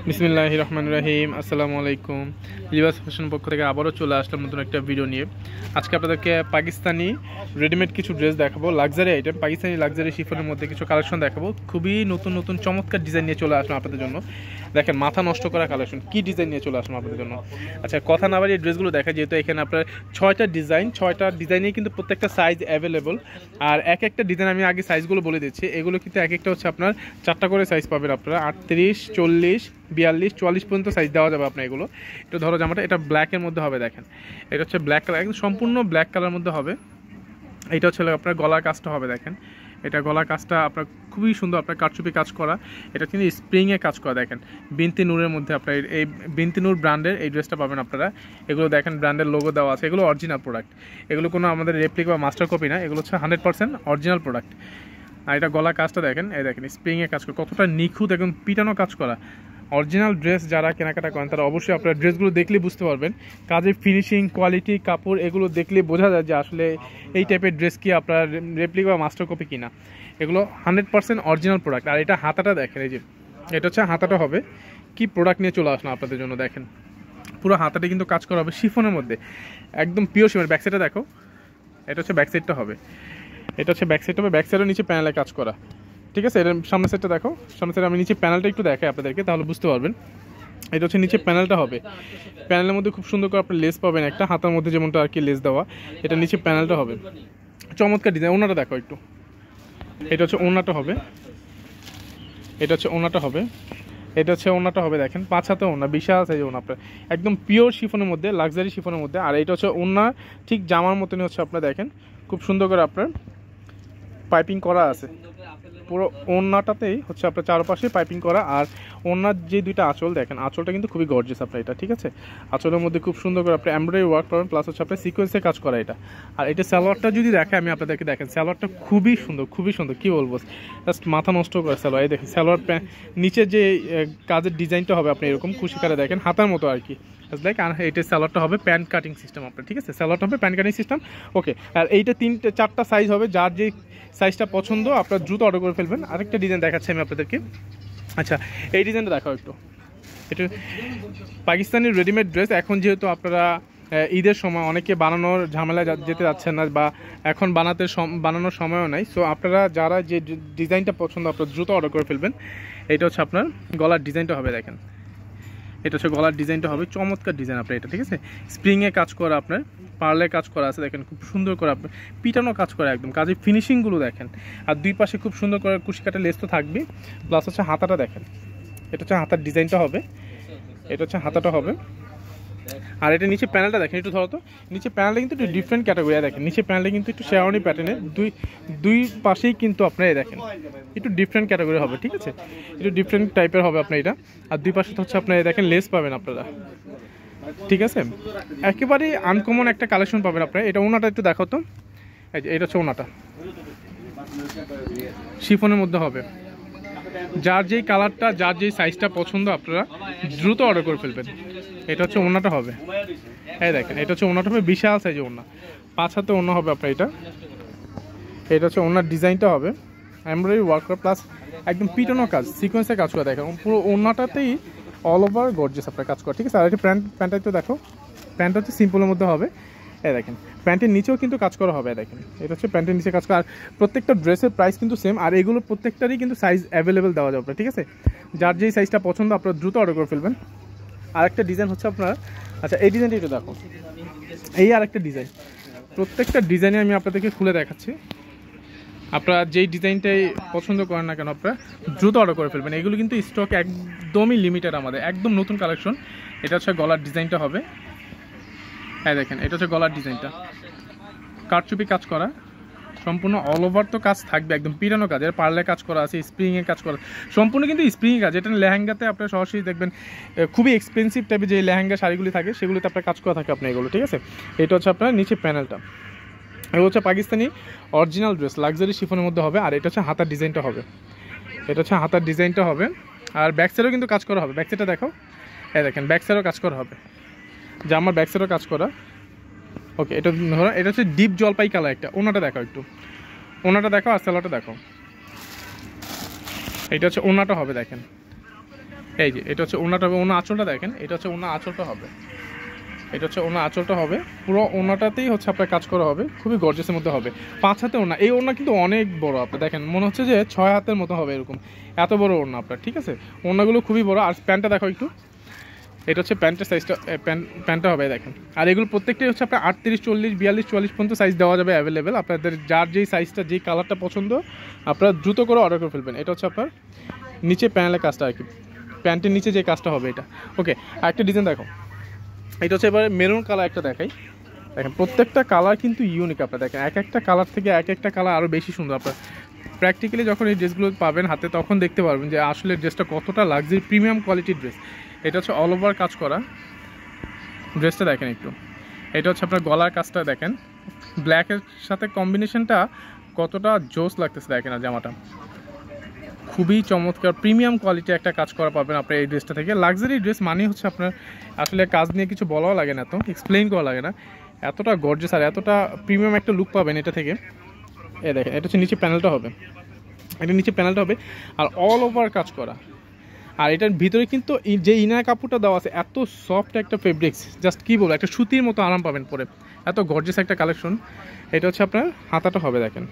বিসমিল্লাহির রহমানির রহিম। আসসালামু আলাইকুম। লিবাস ফ্যাশন পক্ষ থেকে আবারও চলে আসলাম নতুন একটা ভিডিও নিয়ে। আজকে আপনাদেরকে পাকিস্তানি রেডিমেড কিছু ড্রেস দেখাবো, লাক্সারি আইটেম, পাকিস্তানি লাক্সারি শিফনের মধ্যে কিছু কালেকশন দেখাবো। খুবই নতুন নতুন চমৎকার ডিজাইন নিয়ে চলে আসলাম আপনাদের জন্য। দেখেন মাথা নষ্ট করা কালেকশন, কি ডিজাইন নিয়ে চলে আসলাম আপনাদের জন্য। আচ্ছা, কথা না বাড়িয়ে ড্রেসগুলো দেখা, যেহেতু এখানে আপনার 6টা ডিজাইনেই কিন্তু প্রত্যেকটা সাইজ অ্যাভেলেবল। আর এক একটা ডিজাইন আমি আগে সাইজগুলো বলে দিচ্ছি। এগুলো কিন্তু এক একটা হচ্ছে আপনার 4টা করে সাইজ পাবেন আপনারা, 38, 40, 42, 44 পর্যন্ত সাইজ দেওয়া যাবে আপনার। এগুলো এটা ধরো জামাটা, এটা ব্ল্যাকের মধ্যে হবে। দেখেন এটা হচ্ছে ব্ল্যাক কালার, একদম সম্পূর্ণ ব্ল্যাক কালার মধ্যে হবে। এটা হচ্ছে আপনার গলার কাজটা হবে। দেখেন এটা গলার কাজটা আপনার খুবই সুন্দর, আপনার কারচুপি কাজ করা। এটা কিন্তু স্প্রিংয়ে কাজ করা। দেখেন বিনতি নূরের মধ্যে আপনার এই বিনতি নূর ব্র্যান্ডের এই ড্রেসটা পাবেন আপনারা। এগুলো দেখেন ব্র্যান্ডের লোগো দেওয়া আছে, এগুলো অরিজিনাল প্রোডাক্ট। এগুলো কোনো আমাদের রেপ্লিকা বা মাস্টার কপি না, এগুলো হচ্ছে 100% অরিজিনাল প্রোডাক্ট। আর এটা গলা কাজটা দেখেন, এই দেখেন স্প্রিংয়ে কাজ করা, কতটা নিখুঁত, একদম পিটানো কাজ করা। অরিজিনাল ড্রেস যারা কেনাকাটা করেন তারা অবশ্যই আপনারা ড্রেসগুলো দেখলে বুঝতে পারবেন কাজের ফিনিশিং, কোয়ালিটি, কাপড়, এগুলো দেখলে বোঝা যায় যে আসলে এই টাইপের ড্রেস কি আপনার রেপ্লিকা বা মাস্টার কপি কিনা। এগুলো 100% অরিজিনাল প্রোডাক্ট। আর এটা হাতাটা দেখেন, এই যে এটা হচ্ছে হাতাটা হবে। কি প্রোডাক্ট নিয়ে চলে আসলাম আপনাদের জন্য। দেখেন পুরো হাতাটা কিন্তু কাজ করা হবে শিফনের মধ্যে, একদম পিওর শিফন। ব্যাক সাইডটা দেখো, এটা হচ্ছে ব্যাক সাইডটা হবে। এটা হচ্ছে ব্যাক সাইড হবে, ব্যাক সাইডের নিচে প্যানেলে কাজ করা। ঠিক আছে, এর সামনের সাইডটা দেখো, সামনের সাইডে আমি নিচে প্যানেলটা একটু দেখাই আপনাদেরকে, তাহলে বুঝতে পারবেন। এটা হচ্ছে নিচে প্যানেলটা হবে, প্যানেলের মধ্যে খুব সুন্দর করে আপনি লেস পাবেন, একটা হাতার মধ্যে যেমনটা আর কি লেস দেওয়া। এটা নিচে প্যানেলটা হবে, চমৎকার ডিজাইন। ওনাটা দেখো একটু, এটা হচ্ছে ওনাটা হবে, এটা হচ্ছে ওনাটা হবে, এটা হচ্ছে ওনাটা হবে। দেখেন 5 হাতে ওনা, বিশাল সাইজ ওনা আপনার, একদম পিওর শিফনের মধ্যে, লাক্সারি শিফনের মধ্যে। আর এটা হচ্ছে ওনা ঠিক জামার মতনই হচ্ছে আপনার। দেখেন খুব সুন্দর করে আপনার পাইপিং করা আছে, পুরো ওড়নাটাতেই হচ্ছে আপনার চারপাশে পাইপিং করা। আর ওড়নার যে দুইটা আঁচল দেখেন, আঁচলটা কিন্তু খুবই গর্জিয়াস আপনার এটা। ঠিক আছে, আঁচলের মধ্যে খুব সুন্দর করে আপনি এমব্রয়ডারি ওয়ার্ক পাবেন, প্লাস হচ্ছে আপনার সিকোয়েন্সে কাজ করা এটা। আর এটা সালোয়ারটা যদি দেখে আমি আপনাদেরকে, দেখেন সালোয়ারটা খুবই সুন্দর, খুবই সুন্দর, কী বলবো, জাস্ট মাথা নষ্ট করে সালোয়ার। এই দেখেন সালোয়ার নিচের যে কাজের ডিজাইনটা হবে আপনি এরকম খুশি করে দেখেন, হাতার মতো আর কি। লাইক আর এইটা সালোয়ারটা হবে প্যান্ট কাটিং সিস্টেম আপনার। ঠিক আছে, সালোয়ারটা হবে প্যান্ট কাটিং সিস্টেম। ওকে, আর এইটা 4টা সাইজ হবে, যার যে সাইজটা পছন্দ আপনার দ্রুত অর্ডার করে ফেলবেন। আরেকটা ডিজাইন দেখাচ্ছি আমি আপনাদেরকে। আচ্ছা, এই ডিজাইনটা দেখাও একটু। এটা পাকিস্তানি রেডিমেড ড্রেস। এখন যেহেতু আপনারা ঈদের সময় অনেকে বানানোর ঝামেলায় যেতে যাচ্ছেন না, বা এখন বানানোর সময়ও নাই, সো আপনারা যারা যে ডিজাইনটা পছন্দ আপনারা দ্রুত অর্ডার করে ফেলবেন। এটা হচ্ছে আপনার গলার ডিজাইনটা হবে। দেখেন এটা হচ্ছে গলার ডিজাইনটা হবে, চমৎকার ডিজাইন আপনার এটা। ঠিক আছে, স্প্রিংয়ে কাজ করা, আপনার পার্লের কাজ করা আছে। দেখেন খুব সুন্দর করে আপনার পিটানো কাজ করা, একদম কাজের ফিনিশিংগুলো দেখেন। আর দুই পাশে খুব সুন্দর করে কুশি কাটা লেস তো থাকবে, প্লাস হচ্ছে হাতাটা দেখেন, এটা হচ্ছে হাতার ডিজাইনটা হবে, এটা হচ্ছে হাতাটা হবে। আর এটা নিচে প্যানেলটা দেখেন, একটু ধরো তো, নিচে প্যানেলটা কিন্তু একটু ডিফারেন্ট ক্যাটাগরি। দেখেন নিচে প্যানেলটা কিন্তু একটু শেরওয়ানি প্যাটার্নের, দুই পাশেই কিন্তু আপনার দেখেন একটু ডিফারেন্ট ক্যাটাগরি হবে। ঠিক আছে, একটু ডিফারেন্ট টাইপের হবে আপনার এটা। আর দুই পাশে হচ্ছে আপনার দেখেন লেস পাবেন আপনারা। ঠিক আছে, একেবারেই আনকমন একটা কালেকশন পাবেন আপনারা। এটা ওনাটা একটু দেখো তো, এটা হচ্ছে ওনাটা, শিফনের মধ্যে হবে। যার যেই কালারটা, যার যেই সাইজটা পছন্দ আপনারা দ্রুত অর্ডার করে ফেলবেন। এটা হচ্ছে ওনাটা হবে, এই দেখেন এটা হচ্ছে ওনাটা হবে, বিশাল সাইজের ওনা, 5 হাতে ওনা হবে আপনার এটা। এটা হচ্ছে ওনার ডিজাইনটা হবে এমব্রয়ডারি ওয়ার্ক করা, প্লাস একদম পিটানো কাজ, সিকোয়েন্সে কাজ করা। দেখেন পুরো ওনাটাতেই অল ওভার গর্জিয়াস আপনার কাজ করা। ঠিক আছে, আর একটা প্যান্টটা একটু দেখো, প্যান্টটা হচ্ছে সিম্পলের মধ্যে হবে। এই দেখেন প্যান্টের নিচেও কিন্তু কাজ করা হবে। দেখেন এটা হচ্ছে প্যান্টের নিচে কাজ করা। আর প্রত্যেকটা ড্রেসের প্রাইস কিন্তু সেম, আর এগুলো প্রত্যেকটারই কিন্তু সাইজ অ্যাভেলেবেল দেওয়া যাবে। ঠিক আছে, যার যেই সাইজটা পছন্দ আপনারা দ্রুত অর্ডার করে ফেলবেন। আরেকটা ডিজাইন হচ্ছে আপনার, আচ্ছা এই ডিজাইনটা একটু দেখো, এই আরেকটা ডিজাইন। প্রত্যেকটা ডিজাইনে আমি আপনাদেরকে খুলে দেখাচ্ছি, আপনারা যেই ডিজাইনটাই পছন্দ করেন না কেন আপনারা দ্রুত অর্ডার করে ফেলবেন। এগুলো কিন্তু স্টক একদমই লিমিটেড আমাদের, একদম নতুন কালেকশন। এটা হচ্ছে গলার ডিজাইনটা হবে, হ্যাঁ দেখেন এটা হচ্ছে গলার ডিজাইনটা, কারচুপি কাজ করা, সম্পূর্ণ অল ওভার তো কাজ থাকবে, একদম পিরানো কাজ। এর পার্লের কাজ করা আছে, স্প্রিংয়ের কাজ করা, সম্পূর্ণ কিন্তু স্প্রিংয়ের কাজ। এটা লেহেঙ্গাতে আপনার সরাসরি দেখবেন খুবই এক্সপেন্সিভ টাইপের যে লেহেঙ্গা শাড়িগুলি থাকে সেগুলিতে আপনার কাজ করা থাকে আপনার এগুলো। ঠিক আছে, এটা হচ্ছে আপনার নিচে প্যানেলটা, এগুলো হচ্ছে পাকিস্তানি অরিজিনাল ড্রেস, লাক্সারি শিফনের মধ্যে হবে। আর এটা হচ্ছে হাতার ডিজাইনটা হবে, এটা হচ্ছে হাতার ডিজাইনটা হবে। আর ব্যাক সাইডেও কিন্তু কাজ করা হবে, ব্যাক সাইডটা দেখো, এই দেখেন ব্যাক সাইডেও কাজ করা হবে, জামার ব্যাক সাইডেও কাজ করা। ওকে, এটা ধরো এটা হচ্ছে ডিপ জলপাই কালার একটা। ওনাটা দেখো একটু, ওনাটা দেখো আর সালোয়ারটা দেখো, এটা হচ্ছে ওনাটা হবে। দেখেন এই যে এটা হচ্ছে ওনাটা হবে, ওনা আঁচলটা দেখেন, এটা হচ্ছে ওনা আঁচলটা হবে, এটা হচ্ছে ওনা আঁচলটা হবে, পুরো ওনাটাতেই হচ্ছে আপনার কাজ করা হবে, খুবই গর্জিয়াসের মধ্যে হবে। 5 হাতে ওনা, এই ওনা কিন্তু অনেক বড়, আপনি দেখেন মনে হচ্ছে যে 6 হাতের মতো হবে, এরকম এত বড় ওনা আপনার, ঠিক আছে। ওনাগুলো খুবই বড়। আর প্যান্টটা দেখো একটু, এটা হচ্ছে প্যান্টের সাইজটা, প্যান্টটা হবে দেখেন। আর এগুলো প্রত্যেকটাই হচ্ছে আপনার 38, 40, 42, 44 পর্যন্ত সাইজ দেওয়া যাবে অ্যাভেলেবেল। আপনাদের যার যেই সাইজটা, যেই কালারটা পছন্দ আপনারা দ্রুত করে অর্ডার করে ফেলবেন। এটা হচ্ছে আপনার নিচে প্যানেলের কাজটা আর কি, প্যান্টের নিচে যে কাজটা হবে এটা। ওকে, আর একটা ডিজাইন দেখো, এটা হচ্ছে এবারে মেরুন কালার একটা দেখাই। দেখেন প্রত্যেকটা কালার কিন্তু ইউনিক, আপনার দেখেন এক একটা কালার থেকে এক একটা কালার আরও বেশি সুন্দর। আপনার প্র্যাকটিক্যালি যখন এই ড্রেসগুলো পাবেন হাতে তখন দেখতে পারবেন যে আসলে ড্রেসটা কতটা লাক্সারি প্রিমিয়াম কোয়ালিটির ড্রেস। এটা হচ্ছে অল ওভার কাজ করা ড্রেসটা দেখেন একটু, এটা হচ্ছে আপনার গলার কাজটা দেখেন, ব্ল্যাকের সাথে কম্বিনেশনটা কতটা জোস লাগতেছে দেখেন। আর জামাটা খুবই চমৎকার প্রিমিয়াম কোয়ালিটি একটা কাজ করা পাবেন আপনার এই ড্রেসটা থেকে। লাক্সারি ড্রেস মানে হচ্ছে আপনার আসলে কাজ নিয়ে কিছু বলাও লাগে না, তো এক্সপ্লেইন করা লাগে না, এতটা গর্জিয়াস আর এতটা প্রিমিয়াম একটা লুক পাবেন এটা থেকে। এ দেখেন এটা হচ্ছে নিচে প্যানেলটা হবে, এটা নিচে প্যানেলটা হবে আর অল ওভার কাজ করা। আর এটার ভিতরে কিন্তু যে ইনার কাপড়টা দেওয়া আছে এত সফট একটা ফেব্রিক্স, জাস্ট কী বলবো, একটা সুতির মতো আরাম পাবেন পরে, এত গর্জিয়াস একটা কালেকশন। এটা হচ্ছে আপনার হাতাটা হবে দেখেন,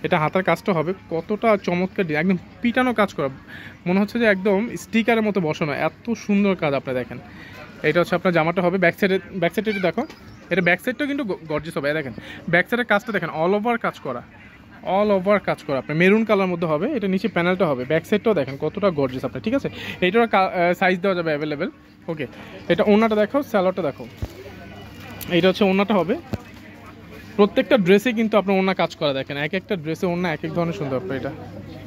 এটা হাতার কাজটা হবে কতটা চমৎকার, একদম পিটানো কাজ করা, মনে হচ্ছে যে একদম স্টিকারের মতো বসানো, এত সুন্দর কাজ আপনি দেখেন। এটা হচ্ছে আপনার জামাটা হবে, ব্যাক সাইডে একটু দেখো, এটা ব্যাক সাইডটাও কিন্তু গর্জিয়াস হবে। দেখেন ব্যাক সাইডের কাজটা দেখেন, অল ওভার কাজ করা, অল ওভার কাজ করা আপনার মেরুন কালার মধ্যে হবে। এটা নিচে প্যানেলটা হবে, ব্যাক সাইডটাও দেখেন কতটা গর্জিয়াস আপনার, ঠিক আছে। এইটার সাইজ দেওয়া যাবে অ্যাভেলেবেল। ওকে, এটা ওনাটা দেখো, স্যালোয়ারটা দেখো, এইটা হচ্ছে ওনাটা হবে। প্রত্যেকটা ড্রেসে কিন্তু আপনার ওনা কাজ করা দেখেন, এক একটা ড্রেসে ওনা এক এক ধরনের সুন্দর আপনার এটা,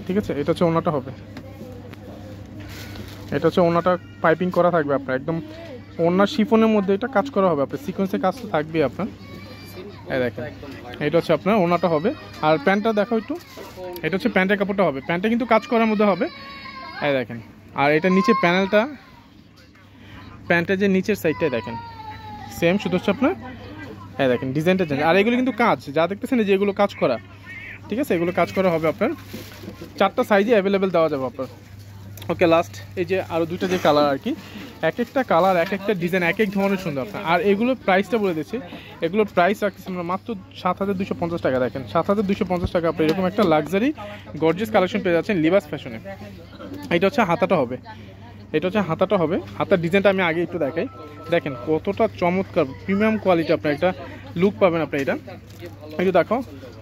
ঠিক আছে। এটা হচ্ছে ওনাটা হবে, এটা হচ্ছে ওনাটা পাইপিং করা থাকবে আপনার, একদম ওনার শিফনের মধ্যে এটা কাজ করা হবে আপনার, সিকোয়েন্সের কাজ তো থাকবেই আপনার। এই দেখেন এটা হচ্ছে আপনার ওনাটা হবে। আর প্যান্টটা দেখো একটু, এটা হচ্ছে প্যান্টের কাপড়টা হবে, প্যান্টটা কিন্তু কাজ করার মধ্যে হবে। এই দেখেন, আর এটা নিচে প্যানেলটা, প্যান্টের যে নিচের সাইডটাই দেখেন সেম, শুধু হচ্ছে আপনার এই দেখেন ডিজাইনটা চেঞ্জ। আর এগুলো কিন্তু কাজ যা দেখতেছেন যে এগুলো কাজ করা, ঠিক আছে, এগুলো কাজ করা হবে আপনার। 4টা সাইজে অ্যাভেলেবেল দেওয়া যাবে আপনার। ওকে, লাস্ট এই যে আরও 2টা যে কালার আর কি, এক একটা কালার এক একটা ডিজাইন এক এক ধরনের সুন্দর আপনার। আর এগুলোর প্রাইসটা বলে দিচ্ছি, এগুলোর প্রাইস রাখতেছি আমরা মাত্র 7,250 টাকা। দেখেন 7,250 টাকা আপনি এরকম একটা লাক্সারি গর্জিয়াস কালেকশন পেয়ে যাচ্ছেন লিভাস ফ্যাশনে। এটা হচ্ছে হাতাটা হবে, এটা হচ্ছে হাতাটা হবে, হাতার ডিজাইনটা আমি আগে একটু দেখাই। দেখেন কতটা চমৎকার প্রিমিয়াম কোয়ালিটি আপনার একটা লুক পাবেন আপনি। এটা একটু দেখো,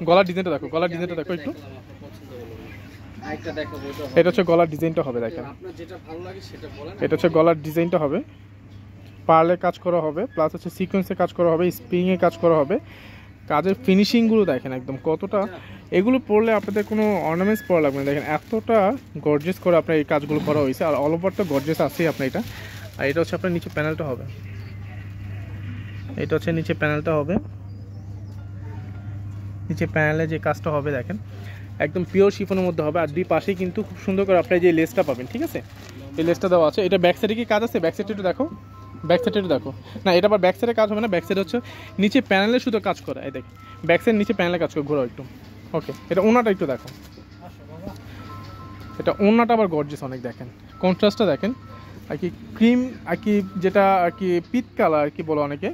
গলার ডিজাইনটা দেখো, গলার ডিজাইনটা দেখো একটু, এটা হচ্ছে গলার ডিজাইনটা হবে দেখেন, এটা হচ্ছে গলার ডিজাইনটা হবে, পার্লের কাজ করা হবে, প্লাস হচ্ছে সিকোয়েন্সের কাজ করা হবে, স্প্রিংয়ে কাজ করা হবে। কাজের ফিনিশিংগুলো দেখেন একদম কতটা, এগুলো পরলে আপনাদের কোনো অর্নামেন্টস পরা লাগবে না, দেখেন এতটা গর্জিয়াস করে আপনার এই কাজগুলো করা হয়েছে। আর অল ওভার তো গর্জিয়াস আছেই আপনার এটা। আর এটা হচ্ছে আপনার নিচে প্যানেলটা হবে, এটা হচ্ছে নিচে প্যানেলটা হবে, নিচে প্যানেলে যে কাজটা হবে দেখেন একদম পিওর শিফনের মধ্যে হবে। আর দুই পাশেই কিন্তু খুব সুন্দর করে আপনার যে লেসটা পাবেন, ঠিক আছে, এই লেসটা দেওয়া আছে। এটা ব্যাক সাইডে কি কাজ আছে, ব্যাক সাইডে একটু দেখো, ব্যাক সাইডে একটু দেখো, না এটা আবার ব্যাক সাইডে কাজ হবে না, ব্যাক সাইডে হচ্ছে নিচে প্যানেলে শুধু কাজ করা। এই দেখেন ব্যাক সাইড নিচে প্যানেলে কাজ করে, ঘোরাও একটু। ওকে, এটা ওনাটা একটু দেখো, এটা ওনাটা আবার গর্জিয়াস অনেক, দেখেন কন্ট্রাস্টটা দেখেন আর কি, ক্রিম আর কি যেটা আর কি পিত কালার আর কি বলো অনেকে,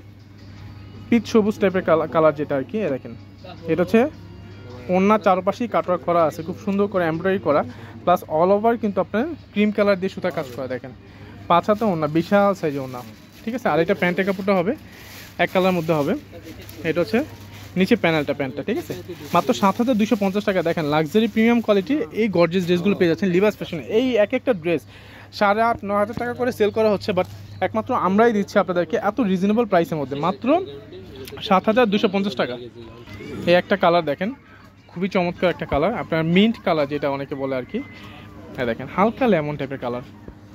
পিচ সবুজ টাইপের কালার যেটা আর কি। দেখেন এটা হচ্ছে ওনার চারপাশেই কাটওয়ার্ক করা আছে, খুব সুন্দর করে এমব্রয়ডারি করা, প্লাস অল ওভার কিন্তু আপনার ক্রিম কালার দিয়ে সুতা কাজ করা। দেখেন 5 হাতে ওনা, বিশাল সাইজে ওনা, ঠিক আছে। আর এটা প্যান্টের কাপড়টা হবে এক কালার মধ্যে হবে, এটা হচ্ছে নিচে প্যান্টটা, ঠিক আছে। মাত্র 7,250 টাকা। দেখেন লাক্সারি প্রিমিয়াম কোয়ালিটি এই গর্জিয়াস ড্রেসগুলো পেয়ে যাচ্ছেন লিভাস ফ্যাশনে। এই এক একটা ড্রেস 8,500-9,000 টাকা করে সেল করা হচ্ছে, বাট একমাত্র আমরাই দিচ্ছি আপনাদেরকে এত রিজনেবল প্রাইসের মধ্যে, মাত্র 7,250 টাকা। এই একটা কালার দেখেন, খুবই চমৎকার একটা কালার, আপনার মিন্ট কালার যেটা অনেকে বলে আর কি। হ্যাঁ দেখেন হালকা লেমন টাইপের কালার,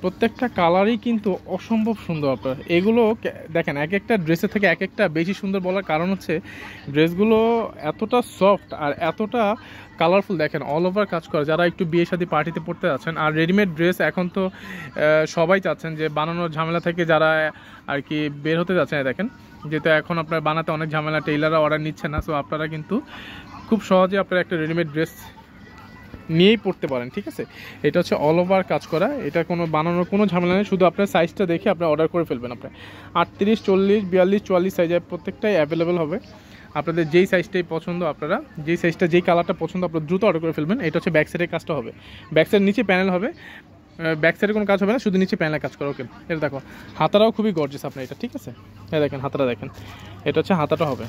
প্রত্যেকটা কালারই কিন্তু অসম্ভব সুন্দর আপনার। এগুলো দেখেন এক একটা ড্রেসের থেকে এক একটা বেশি সুন্দর বলার কারণ হচ্ছে ড্রেসগুলো এতটা সফট আর এতটা কালারফুল। দেখেন অল ওভার কাজ করা, যারা একটু বিয়ে শাদী পার্টিতে পড়তে যাচ্ছেন। আর রেডিমেড ড্রেস এখন তো সবাই চাচ্ছেন যে বানানোর ঝামেলা থেকে যারা আর কি বের হতে যাচ্ছেন। দেখেন যেহেতু এখন আপনার বানাতে অনেক ঝামেলা, টেইলাররা অর্ডার নিচ্ছে না, সো আপনারা কিন্তু খুব সহজে আপনারা একটা রেডিমেড ড্রেস নিয়েই পড়তে পারেন, ঠিক আছে। এটা হচ্ছে অল ওভার কাজ করা, এটা কোনো বানানোর কোনো ঝামেলা নেই, শুধু আপনার সাইজটা দেখে আপনি অর্ডার করে ফেলবেন। আপনার 38, 40, 42, 44 সাইজের প্রত্যেকটাই অ্যাভেলেবেল হবে। আপনাদের যেই সাইজটাই পছন্দ, আপনারা যেই সাইজটা যেই কালারটা পছন্দ আপনারা দ্রুত অর্ডার করে ফেলবেন। এটা হচ্ছে ব্যাক সাইডের কাজটা হবে, ব্যাক সাইডের নিচে প্যানেল হবে, ব্যাক সাইডে কোনো কাজ হবে না, শুধু নিচে প্যানেলের কাজ করা। ওকে, এটা দেখো হাতারাও খুবই গর্জিয়াস আপনার এটা, ঠিক আছে। হ্যাঁ দেখেন হাতাটা দেখেন, এটা হচ্ছে হাতাটা হবে,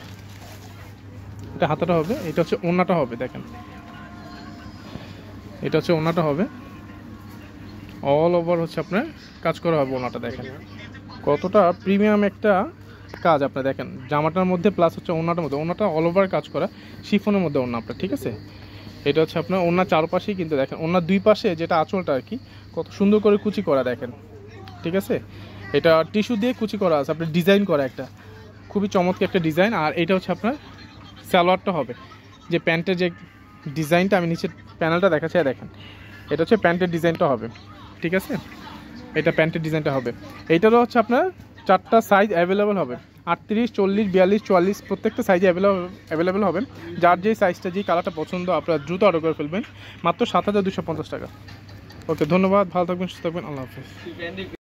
এটা হাতাটা হবে, এটা হচ্ছে ওড়নাটা হবে। দেখেন এটা হচ্ছে ওড়নাটা হবে, অল ওভার হচ্ছে আপনার কাজ করা হবে ওড়নাটা। দেখেন কতটা প্রিমিয়াম একটা কাজ আপনার, দেখেন জামাটার মধ্যে প্লাস হচ্ছে ওড়নাটার মধ্যে, ওড়নাটা অল ওভার কাজ করা শিফনের মধ্যে ওড়না আপনার, ঠিক আছে। এটা হচ্ছে আপনার ওড়নার চারপাশেই কিন্তু দেখেন, ওড়নার দুই পাশে যেটা আঁচলটা আর কি কত সুন্দর করে কুচি করা দেখেন, ঠিক আছে। এটা টিস্যু দিয়ে কুচি করা আছে আপনার, ডিজাইন করা একটা খুবই চমৎকার একটা ডিজাইন। আর এটা হচ্ছে আপনার সালোয়ারটা হবে, যে প্যান্টের যে ডিজাইনটা আমি নিচে প্যানেলটা দেখাচ্ছি, দেখেন এটা হচ্ছে প্যান্টের ডিজাইনটা হবে, ঠিক আছে। এটা প্যান্টের ডিজাইনটা হবে, এইটারও হচ্ছে আপনার 4টা সাইজ অ্যাভেলেবেল হবে, 38, 40, 42, 44 প্রত্যেকটা সাইজে অ্যাভেলেবেল হবে। যার যেই সাইজটা যেই কালারটা পছন্দ আপনারা দ্রুত অর্ডার করে ফেলবেন, মাত্র 7,250 টাকা। ওকে, ধন্যবাদ, ভালো থাকবেন, সুস্থ থাকবেন, আল্লাহ হাফেজ।